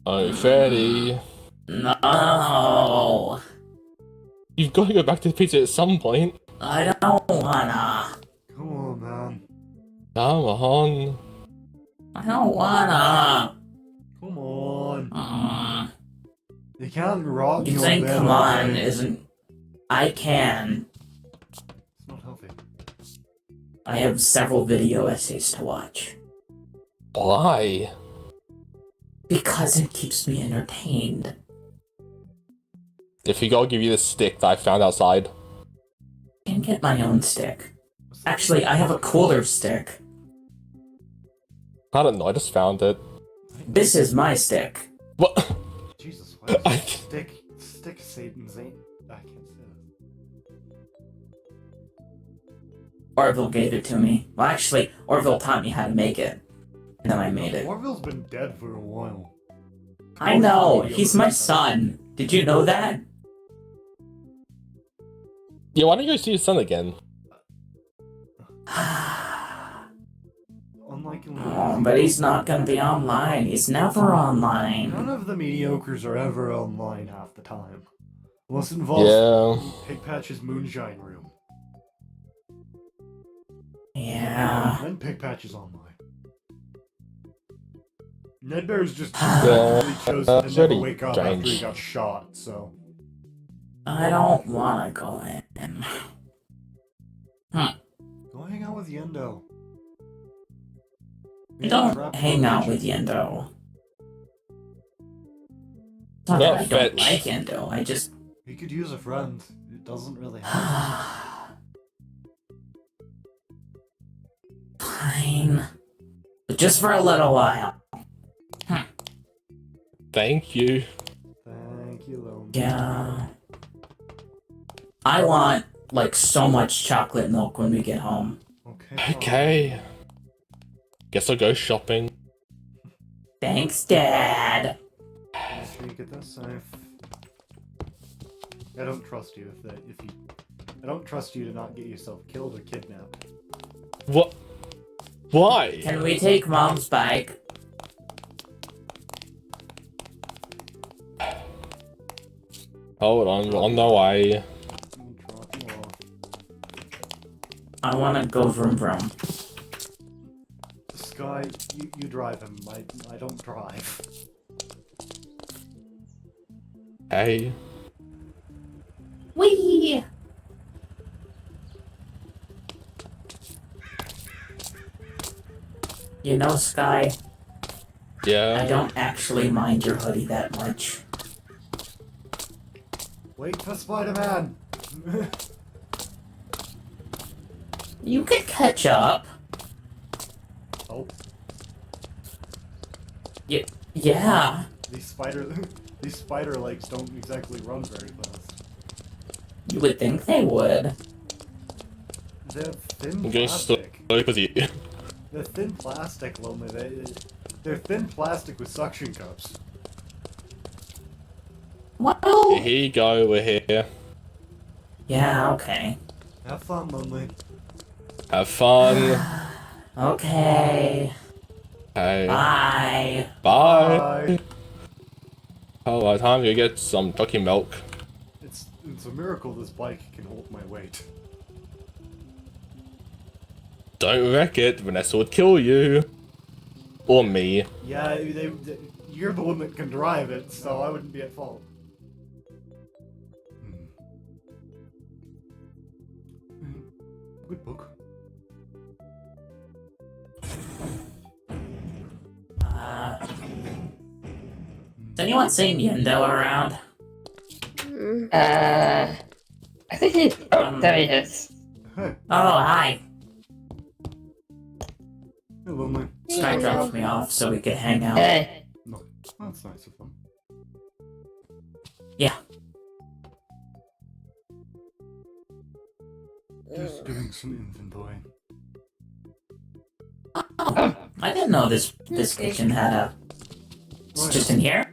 Oh, Freddy. No, You've got to go back to the pizza at some point. I don't wanna. Come on, man. Come on. I don't wanna. Come on. You can't rock You your think bed come all on day. isn't... I can. It's not healthy. I have several video essays to watch. Why? Because it keeps me entertained. If you gotta give you the stick that I found outside. I can get my own stick. Actually, I have a cooler stick. I don't know, I just found it. This is my stick. What? Jesus, why is stick Satan's ain't... I can't say that. Orville gave it to me. Well, actually, Orville taught me how to make it. And then I made it. Orville's been dead for a while. I know! He's my son! Did you know that? Yeah, why don't you go see your son again? Oh, but he's not gonna be online. He's never online. None of the mediocres are ever online half the time. Unless it involves Pigpatch's moonshine room. Yeah. Then Pigpatch is online. NeddBear's just Yeah. chose to never Pretty wake up after he strange. got shot, so... I don't wanna go in. Go hang out with Yenndo. I don't hang out with Yenndo. It's not that I don't like Yenndo, I just... He could use a friend. It doesn't really happen. Fine. But just for a little while. Thank you. Thank you, Lone. Yeah. I want, like, so much chocolate milk when we get home. Okay. Okay. Guess I'll go shopping. Thanks, Dad. Make sure you get that safe. I don't trust you I don't trust you to not get yourself killed or kidnapped. What? Why? Can we take Mom's bike? Hold on the way. I'll drop you off. I wanna go vroom vroom. Sky, you drive him. I don't drive. Hey. Whee! You know, Sky, Yeah. I don't actually mind your hoodie that much. Wait for Spider-Man! You could catch up. Oh, Yeah. these spider legs don't exactly run very fast. You would think they would. They're thin I'm gonna plastic. sleep with you. They're thin plastic, Loma. They're thin plastic with suction cups. Well... Here you go, we're here. Yeah, okay. Have fun, Lonely. Have fun. Okay. Hey. Bye. Bye. Bye. Oh, time to go get some ducky milk. It's a miracle this bike can hold my weight. Don't wreck it, Vanessa would kill you. Or me. Yeah, you're the one that can drive it, so I wouldn't be at fault. Good book. Has anyone seen Yenndo around? I think he... Oh, there he is. Hey, Oh, hi. Lonely. Sky dropped me off so we could hang out. Hey. No, that's nice of them. Yeah. Just doing some inventory. Oh, I didn't know this kitchen had a... It's just in here?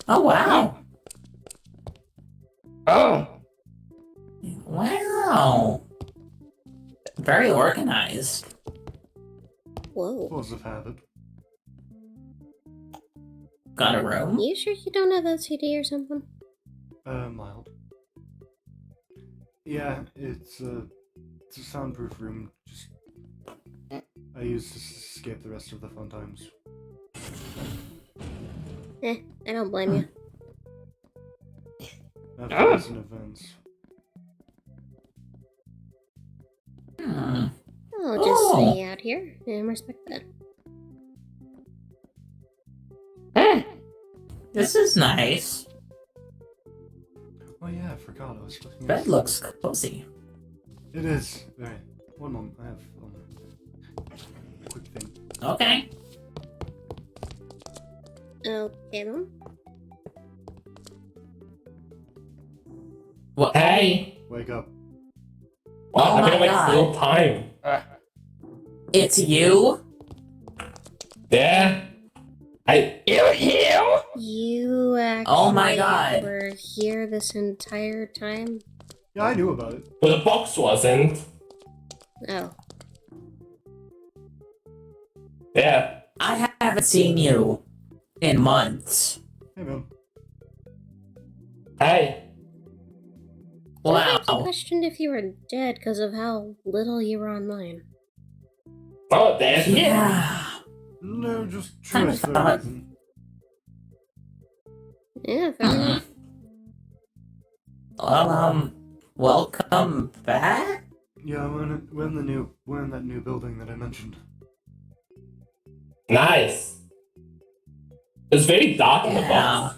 Oh, wow. Oh. Wow. Very organized. Whoa. Force of habit. Got a room? You sure you don't have OCD or something? Mild. Yeah, it's a soundproof room. Just I use to escape the rest of the fun times. I don't blame you. After recent events. I'll just stay out here and respect that. This is nice. Oh yeah, I forgot. I was looking. Bed looks cozy. It is. Right. One moment. I have a quick thing. Okay. Okay then. Well, hey. Wake up. Wow, Oh I my feel like God. real time. It's you? Yeah. You here? You actually Oh my God. were here this entire time? Yeah, I knew about it. But the box wasn't. Oh. Yeah. I haven't seen you in months. Hey man. Hey. I Wow. questioned if you were dead because of how little you were online. Oh, there's Yeah. No, just Kind choose of the thought- reason. Yeah, fair enough. Well, welcome back? Yeah, we're in that new building that I mentioned. nice. It's very dark in the Yeah. box.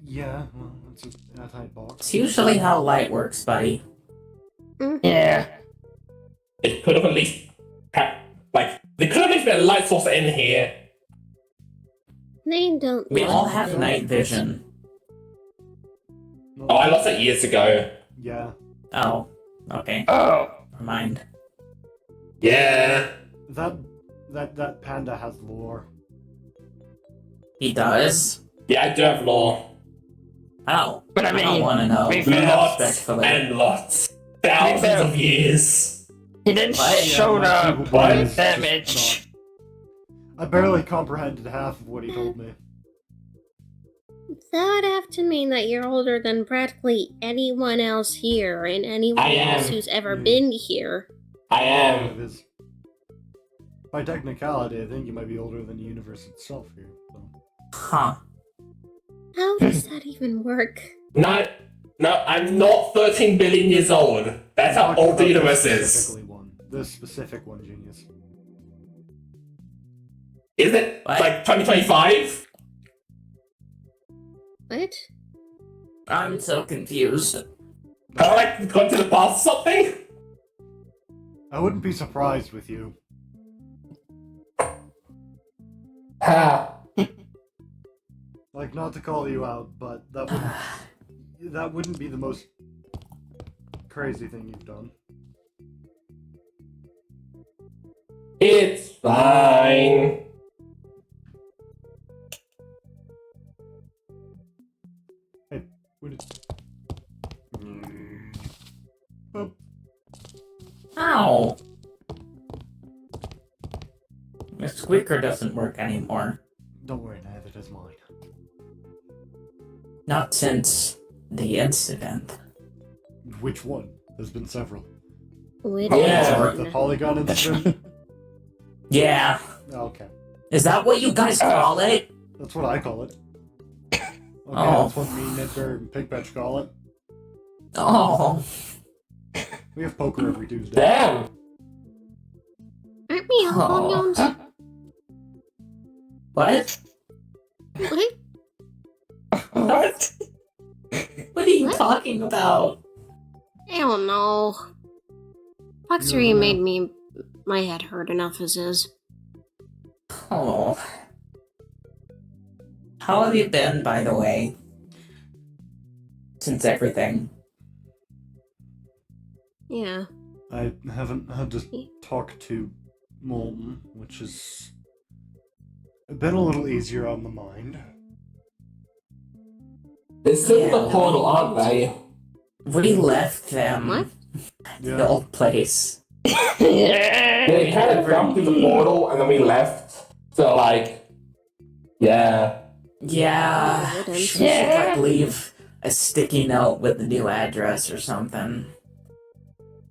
Yeah, well, it's an airtight box. It's usually how light works, buddy. Yeah. It could have at least there could have at least been a light source in here. They don't. We like all it. have night vision. Oh, I lost it years ago. Yeah. Oh, okay. Oh. Never mind. Yeah. That panda has lore. He does? Yeah, I do have lore. Oh, But I I don't mean, want to know. we found- Lots Respectfully. and lots. Thousands of years. He didn't What? show Yeah, the people What? is just damage. not- I barely comprehended half of what he told me. That would have to mean that you're older than practically anyone else here and anyone I else am. who's ever Mm. been here. I It am. is. By technicality, I think you might be older than the universe itself here. So. Huh. How does that even work? No, I'm not 13 billion years old. That's how Talking old the about universe this is. specific one, genius. Is it What? like 2025? What? I'm so confused. Have I like gone to the past or something? I wouldn't be surprised with you. Ha. Like, not to call you out, but that wouldn't be the most crazy thing you've done. It's fine. Would it... Oh, Ow! The squeaker doesn't work anymore. don't worry, neither does mine. Not since the incident. Which one? There's been several. Which Yeah. one? The polygon incident? Yeah. Okay. Is that what you guys call it? That's what I call it. Okay, Oh. that's what me, NeddBear, and Pigpatch call it. Oh. We have poker every Tuesday. Damn. Aren't we all Oh. polygons? What? What? What? What are you What? talking about? I don't know. Foxery made my head hurt enough as is. Oh. How have you been, by the way? Since everything. Yeah. I haven't had to talk to Molten, which has been a little easier on the mind. They're still in Yeah. the portal, aren't they? We left them. What? The Yeah. old place. Yeah. They kind of jumped through the portal and then we left. So like, yeah. Yeah, wouldn't. she should like leave a sticky note with the new address or something.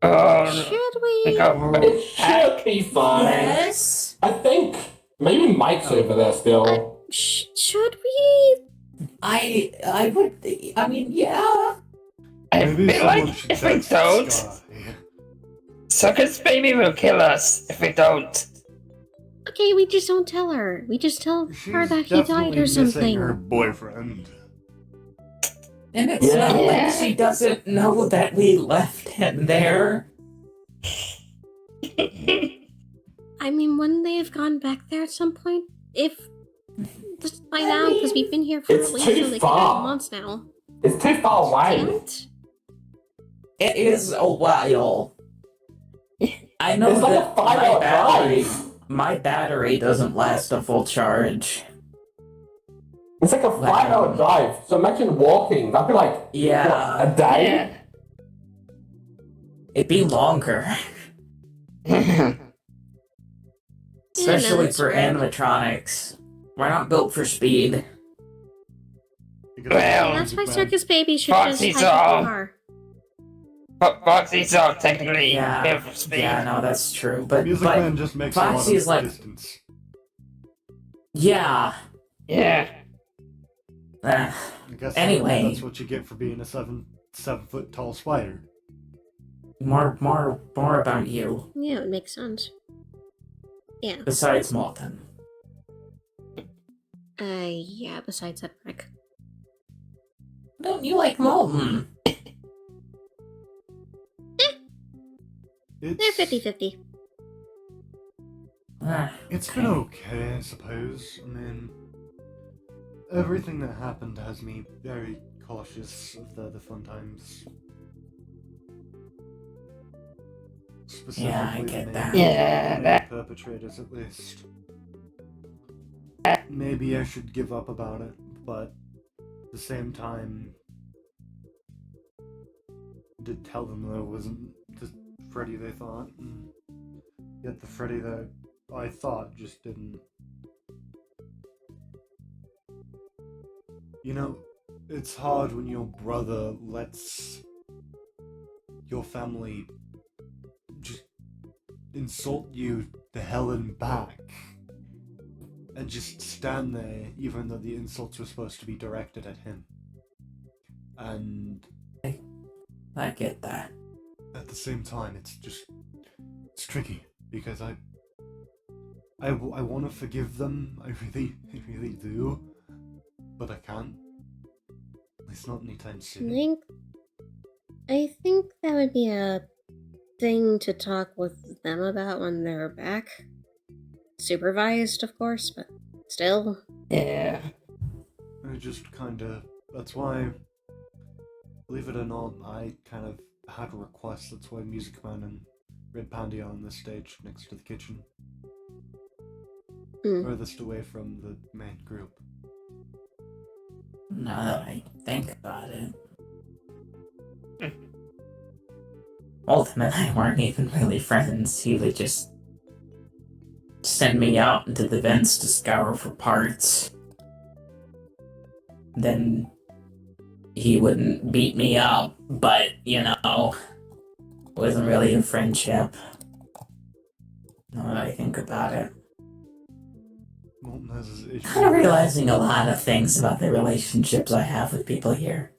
Should we? It should be fine. Yes. I think maybe Mike's over there still. Should we? I would. I mean, yeah. I Maybe feel someone like should if we text don't, Sky. Circus baby will kill us if we don't. Okay, we just don't tell her. We just tell She's her that he died definitely or missing something. her boyfriend. And it's not like she doesn't know that we left him there. I mean, wouldn't they have gone back there at some point? If just by now, because we've been here for it's at least too like a far. couple months now. It's too far away. And It is a while. I know It's like that a 5-hour drive. my battery doesn't last a full charge. It's like a 5-hour drive. So imagine walking. That'd be like Yeah. what, a day. It'd be longer. Especially that's for right. animatronics. We're not built for speed. Because Well, that's why Man. Circus Baby should Foxy's just hike up all- the car. But Foxy's all technically Yeah. built for speed. Yeah, no, that's true. But Music but Man just makes a lot Foxy of is like- distance. yeah. Yeah. I guess Anyway. that's what you get for being a 7-foot tall spider. More about you. Yeah, it makes sense. Yeah. Besides Molten. Yeah, besides that prick. Don't you like Molten? They're It's 50-50. It's been okay, I suppose. I mean, everything that happened has me very cautious of the fun times. Specifically Yeah, I the get main- that. Yeah, main that- perpetrators, at least. Maybe I should give up about it, but at the same time, I did tell them that it wasn't the Freddy they thought, and yet the Freddy that I thought just didn't. You know, it's hard when your brother lets your family just insult you to hell and back. And just stand there, even though the insults were supposed to be directed at him. And I get that. at the same time, it's tricky because I want to forgive them. I really do, but I can't. At least not anytime soon. I think that would be a thing to talk with them about when they're back. Supervised, of course, but still. Yeah. I just kinda. That's why, believe it or not, I kind of had a request. That's why Music Man and Red Pandy are on this stage next to the kitchen. Furthest away from the main group. Now that I think about it. Molten and I weren't even really friends. He would just send me out into the vents to scour for parts. Then he wouldn't beat me up, but, you know, it wasn't really a friendship. Now that I think about it. Molten has his issues. Kind of realizing a lot of things about the relationships I have with people here.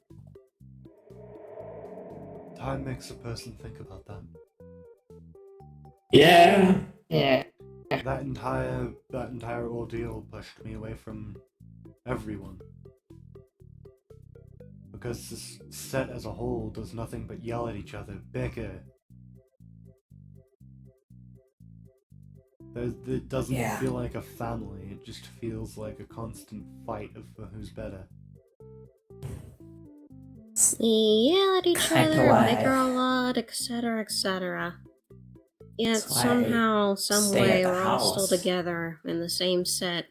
Time makes a person think about that. Yeah. Yeah. That entire ordeal pushed me away from everyone. Because this set as a whole does nothing but yell at each other, bicker. It doesn't Yeah. feel like a family, it just feels like a constant fight for who's better. They yell at each Kinda other, why- bicker a lot, etc., etc. Yet That's why somehow, I some stay way, at the we're all still house. together in the same set,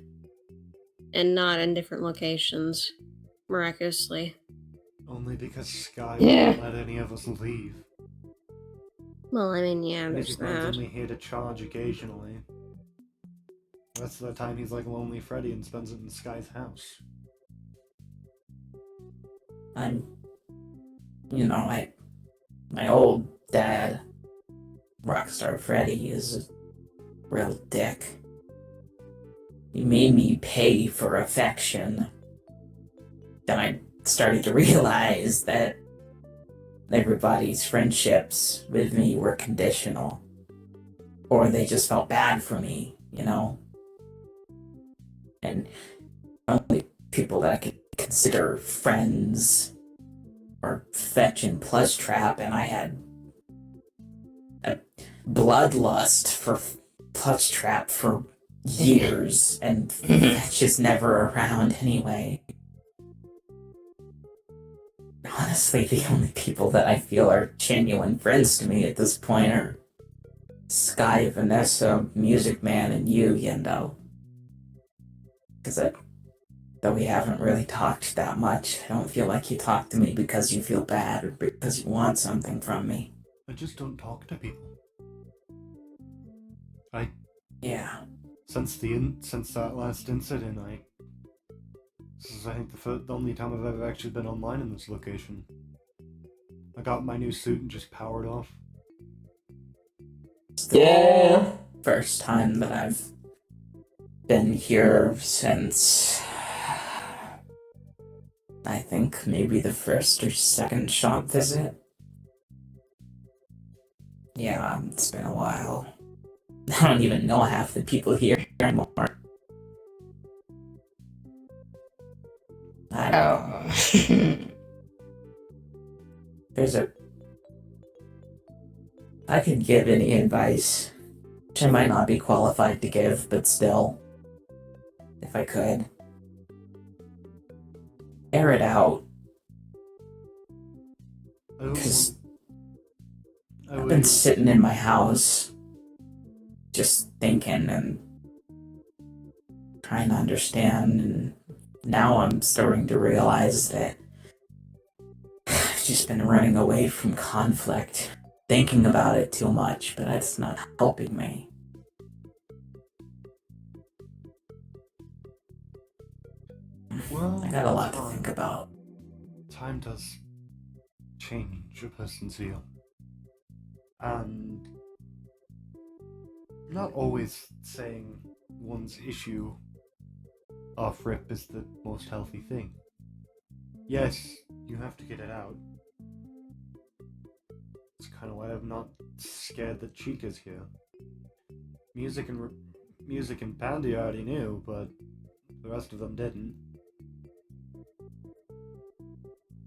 and not in different locations. Miraculously. Only because Sky Yeah. won't let any of us leave. Well, I mean, yeah, there's Music Man's that. only here to charge occasionally. The rest of the time he's like Lonely Freddy and spends it in Sky's house. my old dad, Rockstar Freddy, is a real dick. He made me pay for affection. Then I started to realize that everybody's friendships with me were conditional. Or they just felt bad for me, And only people that I could consider friends or Fetch and Plushtrap, and I had a bloodlust for Plushtrap for years, and Fetch is never around anyway. Honestly, the only people that I feel are genuine friends to me at this point are Sky, Vanessa, Music Man, and you, Yenndo. Because though we haven't really talked that much, I don't feel like you talk to me because you feel bad or because you want something from me. I just don't talk to people. Yeah. Since that last incident, this is, I think, the only time I've ever actually been online in this location. I got my new suit and just powered off. Yeah. First time that I've been here since, I think, maybe the first or second shop visit. Yeah, it's been a while. I don't even know half the people here anymore. I don't know. I could give any advice, which I might not be qualified to give, but still, if I could. Air it out. Because I've been sitting in my house, just thinking and trying to understand, and now I'm starting to realize that I've just been running away from conflict, thinking about it too much, but that's not helping me. Well, I got a lot to think about. Time does change a person's view. And not always saying one's issue off rip is the most healthy thing. Yes, you have to get it out. It's kind of why I'm not scared that Chica's here. Music and Pandy I already knew, but the rest of them didn't.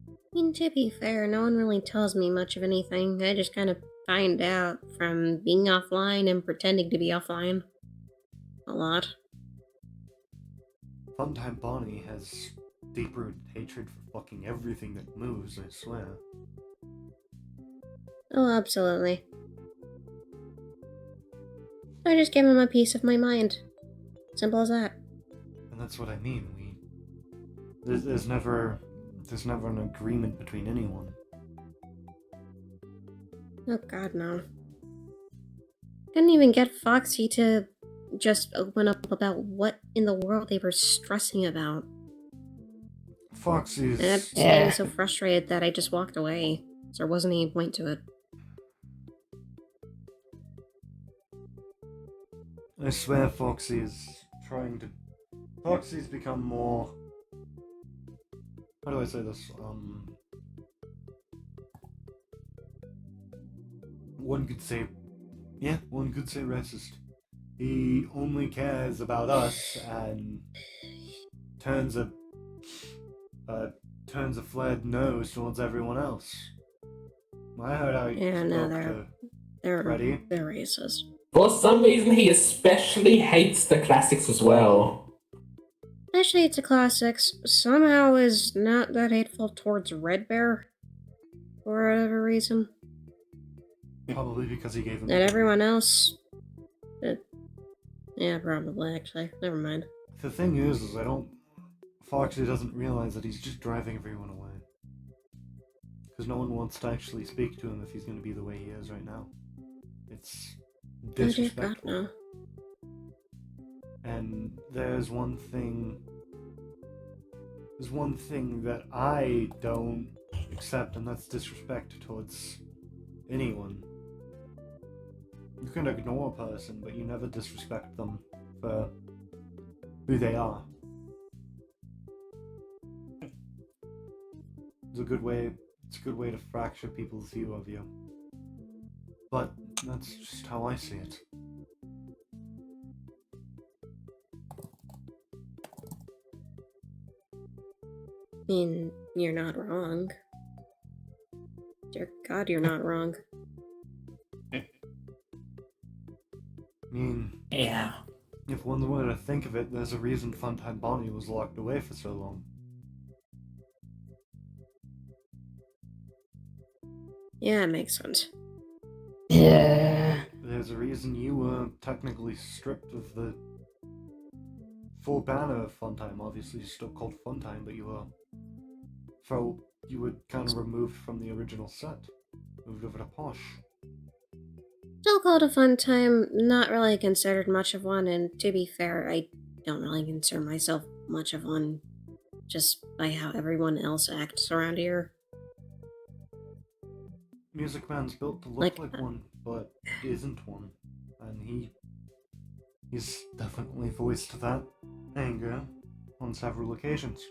I mean, to be fair, no one really tells me much of anything. I just kind of find out from being offline and pretending to be offline. A lot. Funtime Bonnie has deep-rooted hatred for fucking everything that moves, I swear. Oh, absolutely. I just give him a piece of my mind. Simple as that. And that's what I mean. There's never an agreement between anyone. Oh god, no. Couldn't even get Foxy to just open up about what in the world they were stressing about. Foxy's... And I was getting so frustrated that I just walked away. So there wasn't any point to it. I swear Foxy's become more... How do I say this? One could say racist. He only cares about us and turns a flared nose towards everyone else. I heard how he spoke to Freddy. They're racist. For some reason, he especially hates the classics as well. Actually, it's a classics. Somehow is not that hateful towards NeddBear. For whatever reason. Probably because he gave him... And everyone else... yeah, probably, actually. Never mind. The thing is Foxy doesn't realize that he's just driving everyone away. Because no one wants to actually speak to him if he's going to be the way he is right now. It's disrespectful. Oh, dear God, no. And there's one thing there's one thing that I don't accept, and that's disrespect towards anyone. You can ignore a person, but you never disrespect them for who they are. It's a good way to fracture people's view of you. But that's just how I see it. I mean, you're not wrong. Dear God, you're not wrong. I mean, Yeah. if one were to think of it, there's a reason Funtime Bonnie was locked away for so long. Yeah, it makes sense. Yeah. There's a reason you were technically stripped of the full banner of Funtime. Obviously, you're still called Funtime, but you were kind of removed from the original set. Moved over to Posh. Still called a fun time, not really considered much of one, and to be fair, I don't really consider myself much of one, just by how everyone else acts around here. Music Man's built to look like one, but isn't one. And he's definitely voiced that anger on several occasions.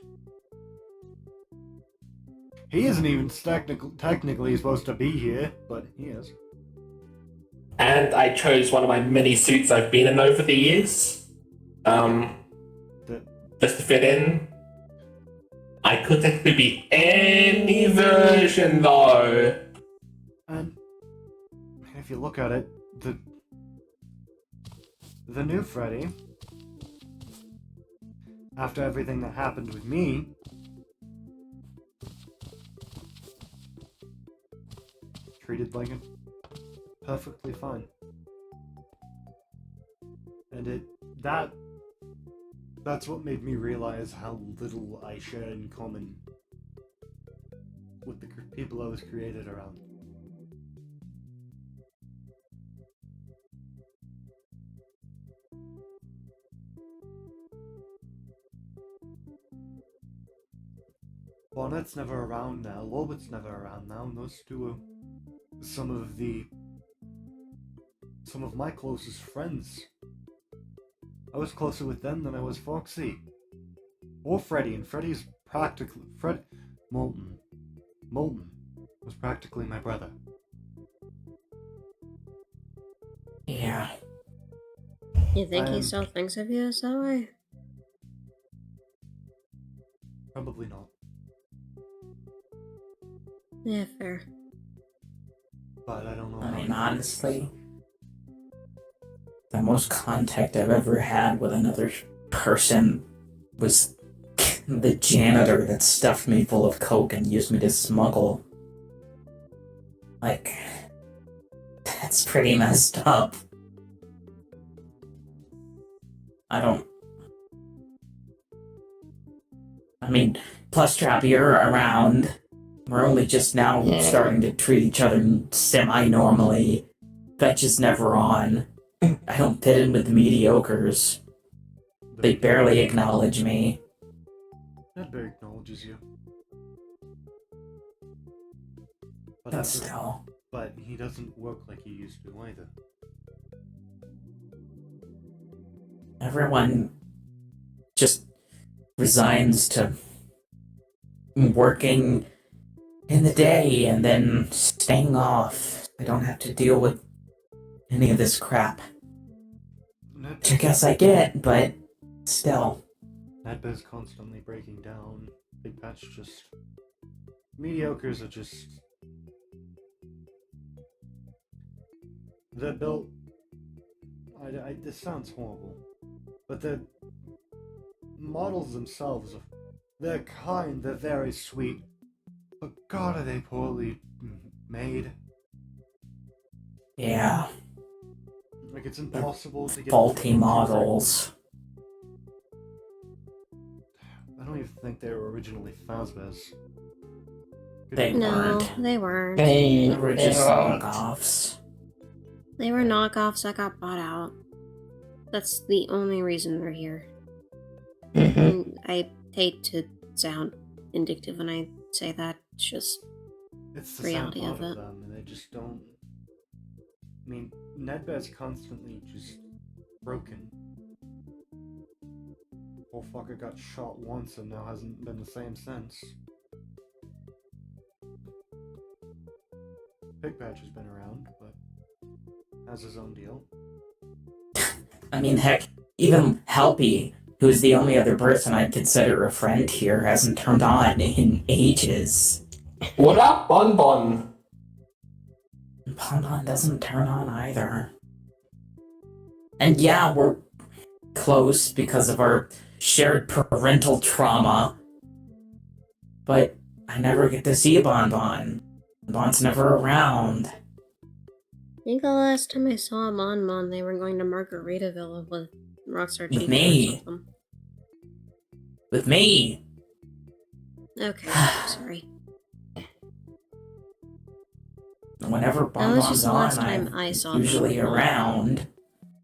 He isn't even technically supposed to be here, but he is. And I chose one of my many suits I've been in over the years. Just to fit in. I could technically be any version though. And if you look at it, the new Freddy, after everything that happened with me, treated like it perfectly fine. And that's what made me realize how little I share in common with the people I was created around. Bonnet's never around now, Lobit's never around now, and those two are some of my closest friends. I was closer with them than I was Foxy. Or Freddy, and Freddy's practically... Molten. Molten was practically my brother. Yeah. You think he still thinks of you as that way? Probably not. Yeah, fair. But I don't know. I mean, honestly, the most contact I've ever had with another person was the janitor that stuffed me full of coke and used me to smuggle. Like, that's pretty messed up. I mean, plus Trap, you're around. We're only just now starting to treat each other semi-normally. Fetch is never on. I don't fit in with the mediocres. They barely acknowledge me. NeddBear acknowledges you. But still. But he doesn't work like he used to either. Everyone just resigns to working in the day and then staying off. I don't have to deal with any of this crap. Which I guess I get, but still. NightBear's constantly breaking down. Pigpatch just... Mediocres are just... They're built... this sounds horrible. But the models themselves, they're kind, they're very sweet. But God, are they poorly made. Yeah. Like, it's impossible to get... Faulty models. I don't even think they were originally Fazbears. They No, weren't. they weren't. They were They just weren't. knockoffs. They were knockoffs that got bought out. That's the only reason they're here. Mm-hmm. And I hate to sound indicative when I say that. It's just It's the reality same of part it. them, and they just don't. I mean, NeddBear's constantly just broken. Poor fucker got shot once and now hasn't been the same since. Pigpatch has been around, but has his own deal. I mean, heck, even Helpy, who's the only other person I'd consider a friend here, hasn't turned on in ages. What up, BonBon? BonBon doesn't turn on either. And yeah, we're close because of our shared parental trauma. But I never get to see BonBon. BonBon's never around. I think the last time I saw BonBon, they were going to Margaritaville with Rockstar Chica. With me. Or something. With me! Okay, sorry. Whenever That was just BonBon's the last on, time I'm I saw usually BonBon. around.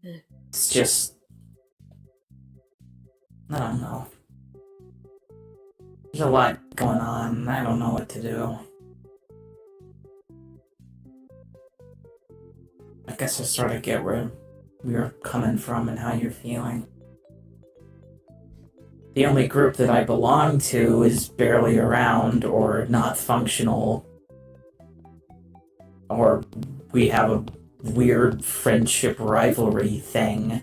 Eh. It's just... I don't know. There's a lot going on. I don't know what to do. I guess I sort of get where you're coming from and how you're feeling. The only group that I belong to is barely around or not functional. Or we have a weird friendship rivalry thing.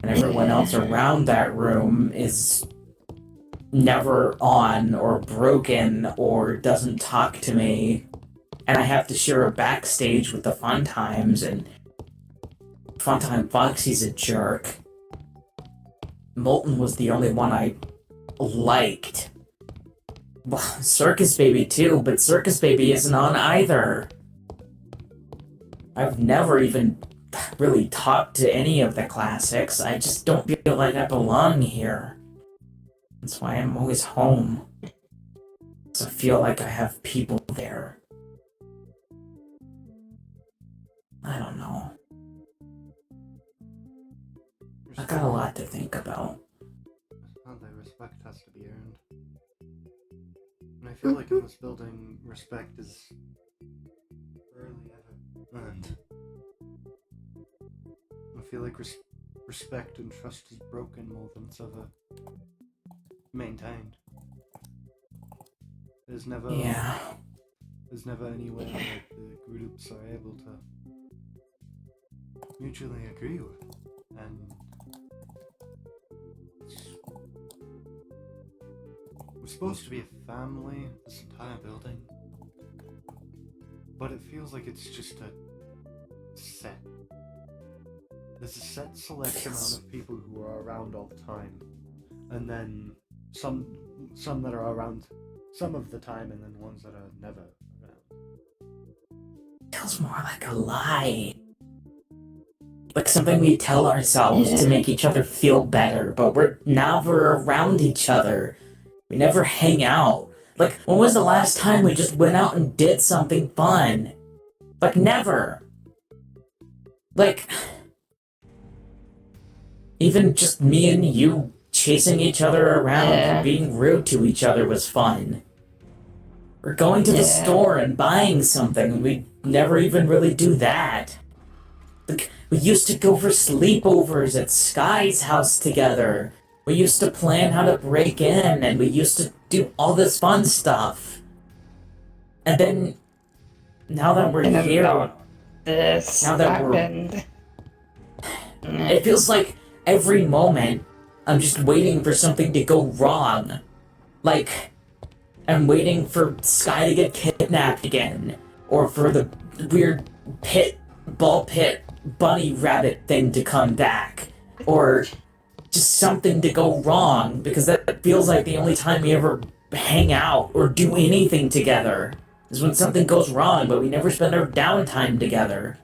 And everyone else around that room is never on or broken or doesn't talk to me. And I have to share a backstage with the Funtimes, and Funtime Foxy's a jerk. Molten was the only one I liked. Well, Circus Baby too, but Circus Baby isn't on either. I've never even really talked to any of the classics. I just don't feel like I belong here. That's why I'm always home. 'Cause I feel like I have people there. I don't know. I got a lot to think about. Well, the respect has to be earned. And I feel like in this building, respect is rarely ever earned. I feel like respect and trust is broken more than it's ever maintained. There's never any way that the groups are able to mutually agree with, and we're supposed to be a family, this entire building, but it feels like it's just a set. There's a set select amount of people who are around all the time, and then some that are around some of the time, and then ones that are never around. Feels more like a lie. Like something we tell ourselves to make each other feel better, but we're never around each other. We never hang out. Like, when was the last time we just went out and did something fun? Like, never. Like, even just me and you chasing each other around and being rude to each other was fun. Or going to the store and buying something, we never even really do that. Like, we used to go for sleepovers at Sky's house together. We used to plan how to break in, and we used to do all this fun stuff. And then, now that we're here, now that happened. it feels like every moment I'm just waiting for something to go wrong. Like, I'm waiting for Sky to get kidnapped again, or for the weird ball pit bunny rabbit thing to come back, or just something to go wrong, because that feels like the only time we ever hang out or do anything together is when something goes wrong, but we never spend our downtime together.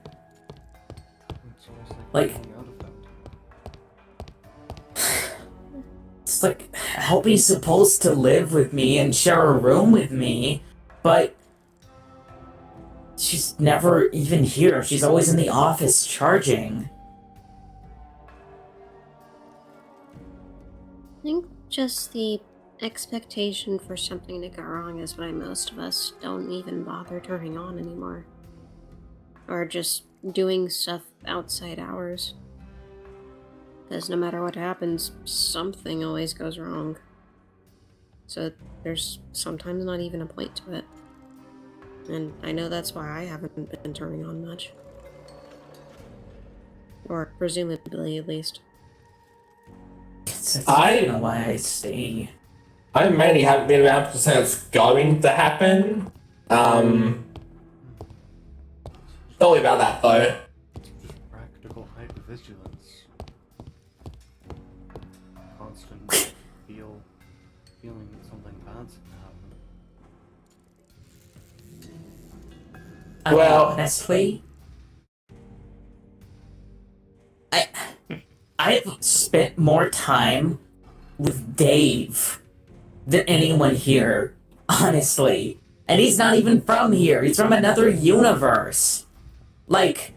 It's almost Like, running out of that. it's like, Helpy's supposed to live with me and share a room with me, but she's never even here. She's always in the office charging. I think just the expectation for something to go wrong is why most of us don't even bother turning on anymore. Or just doing stuff outside hours. Because no matter what happens, something always goes wrong. So there's sometimes not even a point to it. And I know that's why I haven't been turning on much. Or presumably, at least. I don't know why I stay. I mainly haven't been around to say it's going to happen. Sorry about that though. Just practical hypervigilance. Constant feeling that something bad's gonna happen. Well- Honestly, I've spent more time with Dave than anyone here, honestly. And he's not even from here. He's from another universe. Like,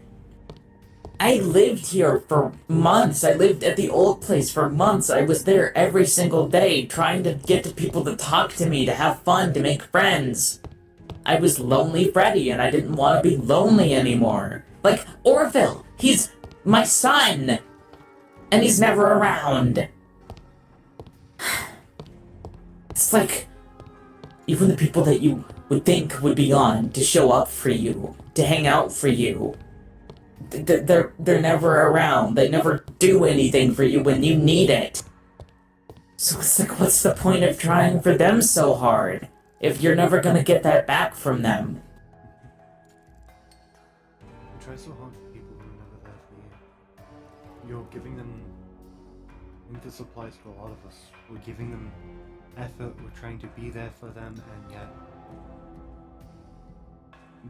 I lived here for months. I lived at the old place for months. I was there every single day trying to get to people to talk to me, to have fun, to make friends. I was lonely Freddy and I didn't want to be lonely anymore. Like, Orville, he's my son. And he's never around. It's like, even the people that you would think would be on to show up for you, to hang out for you, they're never around. They never do anything for you when you need it. So it's like, what's the point of trying for them so hard if you're never gonna get that back from them? You try so hard for people who are never there for you. You're giving them... I think this applies to a lot of us. We're giving them effort, we're trying to be there for them, and yet...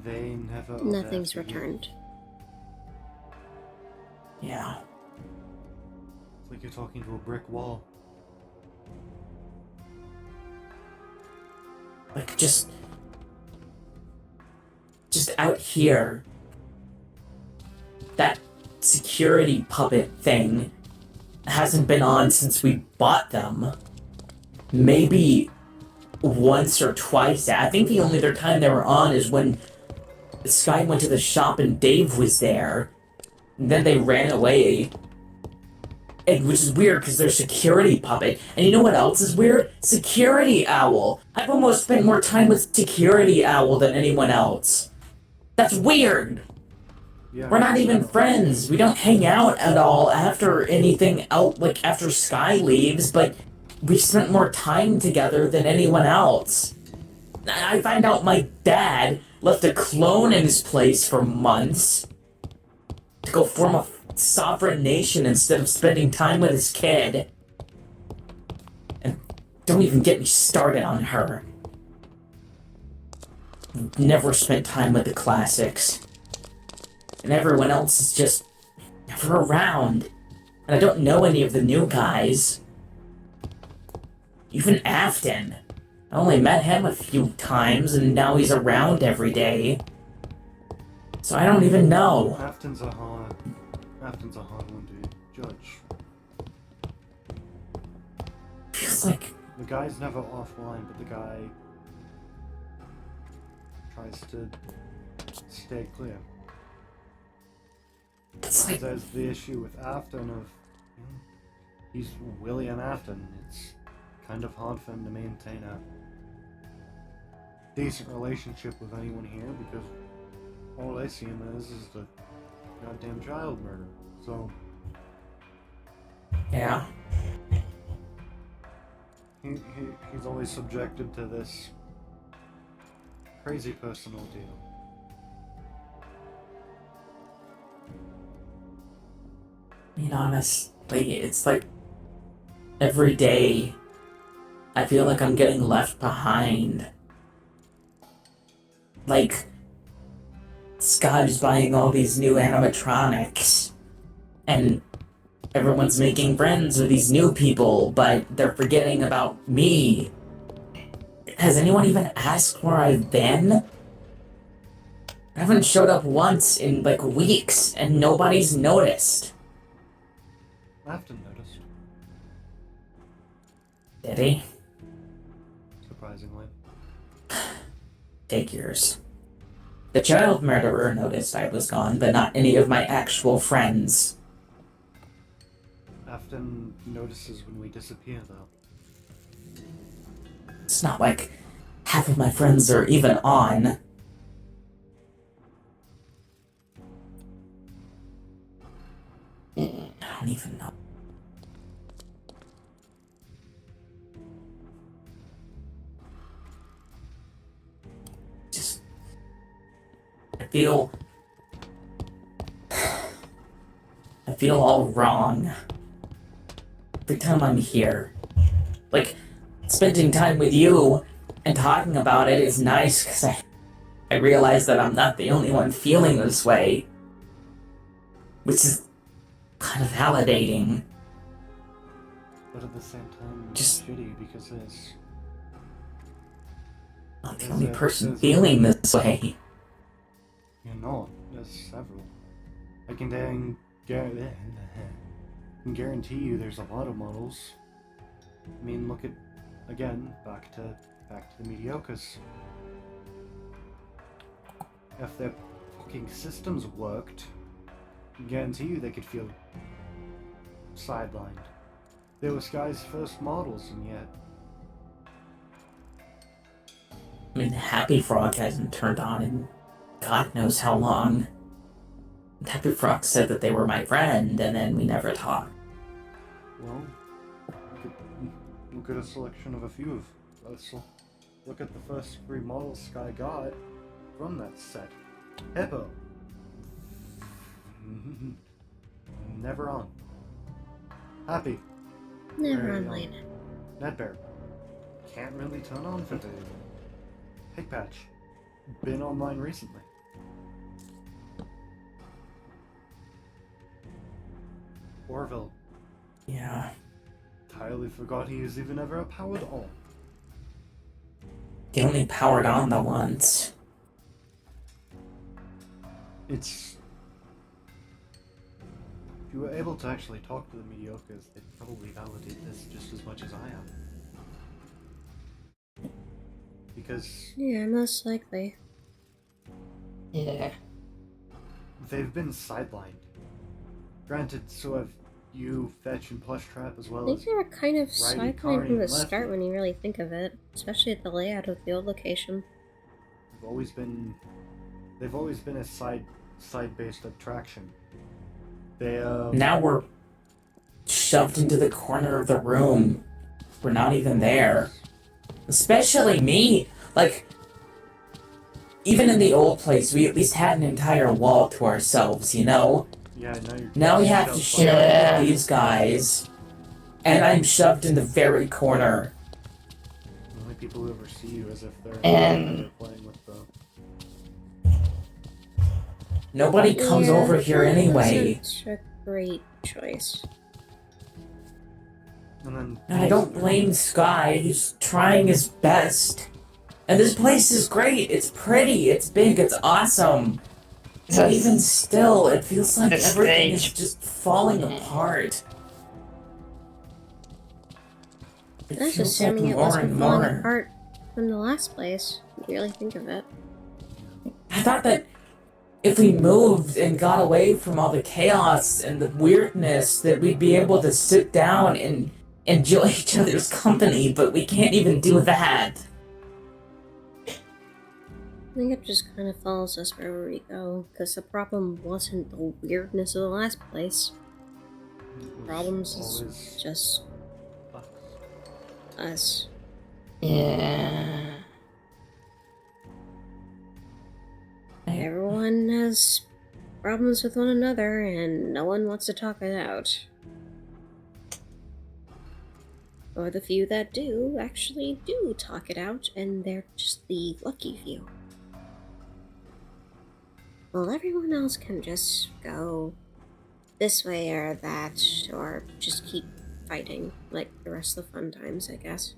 they never are there Nothing's for you. returned. Yeah. It's like you're talking to a brick wall. Like, just out here, that security puppet thing hasn't been on since we bought them. Maybe once or twice. I think the only other time they were on is when Sky went to the shop and Dave was there. And then they ran away. And, which is weird because they're security puppet. And you know what else is weird? Security Owl. I've almost spent more time with Security Owl than anyone else. That's weird. Yeah. We're not even friends. We don't hang out at all after anything else, like after Sky leaves, but we spent more time together than anyone else. I find out my dad left a clone in his place for months to go form a sovereign nation instead of spending time with his kid. And don't even get me started on her. Never spent time with the classics. And everyone else is just never around. And I don't know any of the new guys. Even Afton. I only met him a few times, and now he's around every day. So I don't even know. Afton's a hard one to judge. Feels like The guy's never offline, but the guy tries to stay clear. it's like There's the issue with Afton of he's William Afton. It's kind of hard for him to maintain a decent relationship with anyone here because all they see him as is the goddamn child murder. So yeah. he's always subjected to this crazy personal deal. I mean, honestly, it's like every day I feel like I'm getting left behind. Like, Scott's buying all these new animatronics, and everyone's making friends with these new people, but they're forgetting about me. Has anyone even asked where I've been? I haven't showed up once in like weeks, and nobody's noticed. Afton noticed. Did he? surprisingly. Figures. The child murderer noticed I was gone, but not any of my actual friends. Afton notices when we disappear, though. It's not like half of my friends are even on. I don't even know. Just... I feel all wrong. Every time I'm here. Like, spending time with you and talking about it is nice because I realize that I'm not the only one feeling this way. Which is kind of validating. But at the same time, Just- it's shitty because it's... I'm not the only person feeling this way. You're not. There's several. I can guarantee you there's a lot of models. I mean, look at, again, back to the mediocres. If their fucking systems worked, I guarantee you they could feel sidelined. They were Sky's first models, and yet... I mean, Happy Frog hasn't turned on in God knows how long. Happy Frog said that they were my friend, and then we never talked. Well, look at a selection of a few of us. Look at the first 3 models Sky got from that set. Hippo. Never on. Happy. Never Very online. NeddBear. Can't really turn on for the Pigpatch. Been online recently. Orville. Yeah. Entirely forgot he was even ever powered on. They only powered on the once. It's... If you were able to actually talk to the mediocres, they'd probably validate this just as much as I am. Because Yeah, most likely. Yeah. they've been sidelined. Granted, so have you, Fetch, and Plush Trap as I well think as... they were kind of Writhe, sidelined Carney, from the and start Lefty. when you really think of it, especially at the layout of the old location. They've always been a side-based attraction. They, Now we're shoved into the corner of the room. We're not even there. Especially me. Like, even in the old place, we at least had an entire wall to ourselves, you know? Yeah, Now we have to share Yeah. it with these guys. And I'm shoved in the very corner. The only people who ever see you as if they're And- playing with the... Nobody comes Yeah, over here that anyway. wasn't a great choice. And then... And I don't blame Sky, he's trying his best. And this place is great, it's pretty, it's big, it's awesome. But even still, it feels like The everything is stage. just falling apart. It That's feels assuming like it more wasn't and falling more. apart from the last place. If you really think of it. I thought that if we moved and got away from all the chaos and the weirdness, that we'd be able to sit down and enjoy each other's company, but we can't even do that. I think it just kind of follows us wherever we go, because the problem wasn't the weirdness of the last place. Problems is always just us. us. Yeah. Everyone has problems with one another, and no one wants to talk it out. Or the few that do actually do talk it out, and they're just the lucky few. Well, everyone else can just go this way or that, or just keep fighting, like the rest of the fun times, I guess.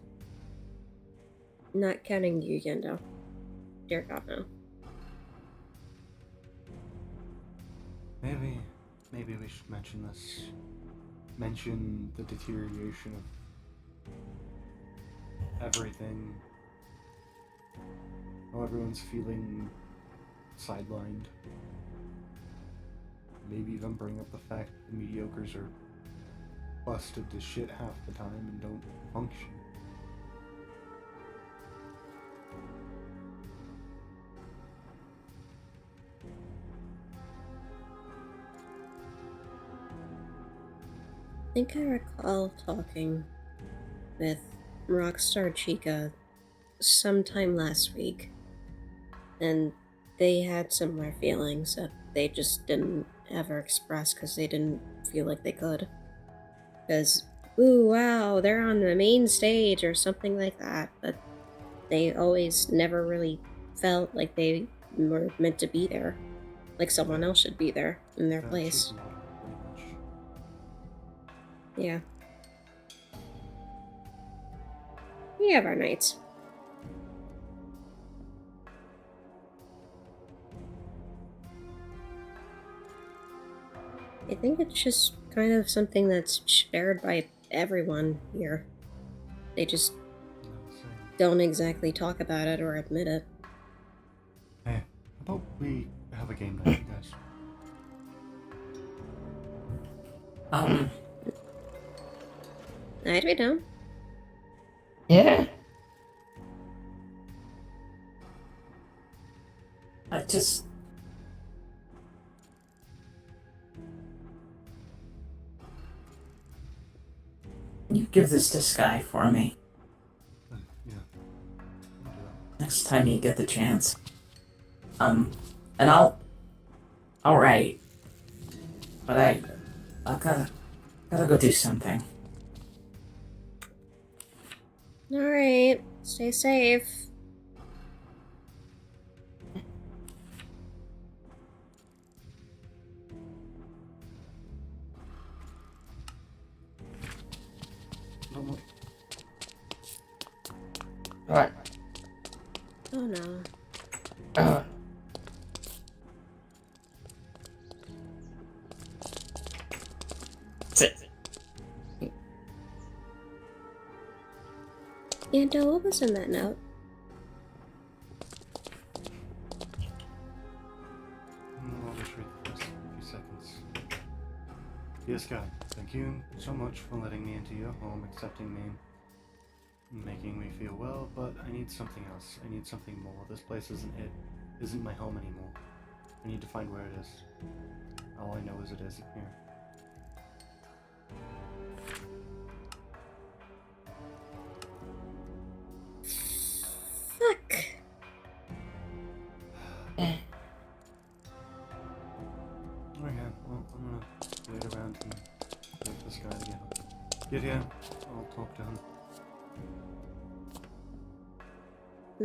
Not counting you, Yenndo. Dear God, no. Maybe we should mention this. Mention the deterioration of everything how everyone's feeling sidelined. Maybe even bring up the fact the mediocres are busted to shit half the time and don't function. I think I recall talking with Rockstar Chica sometime last week, and they had similar feelings that they just didn't ever express because they didn't feel like they could. Because, ooh, wow, they're on the main stage or something like that, but they always never really felt like they were meant to be there. Like someone else should be there in their place. Pretty much. Yeah. We have our nights. I think it's just kind of something that's shared by everyone here. They just don't exactly talk about it or admit it. Hey, how about we have a game night, you guys? I'd be down. Yeah. I just... You give this to Sky for me. Yeah. Next time you get the chance. And I'll write. But I gotta go do something. Alright, stay safe. What? Oh no. Oh. Sit. Yenndo, what was in that note? I'll just read the first few seconds. Yes, God, thank you so much for letting me into your home, accepting me, making me feel well, but I need something else. I need something more. This place isn't my home anymore. I need to find where it is. All I know is it isn't here. Fuck. Okay, well, I'm gonna wait around and wait for this guy to get here. I'll talk to him.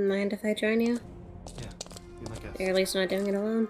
Mind if I join you? Yeah, be my guest. You're at least not doing it alone?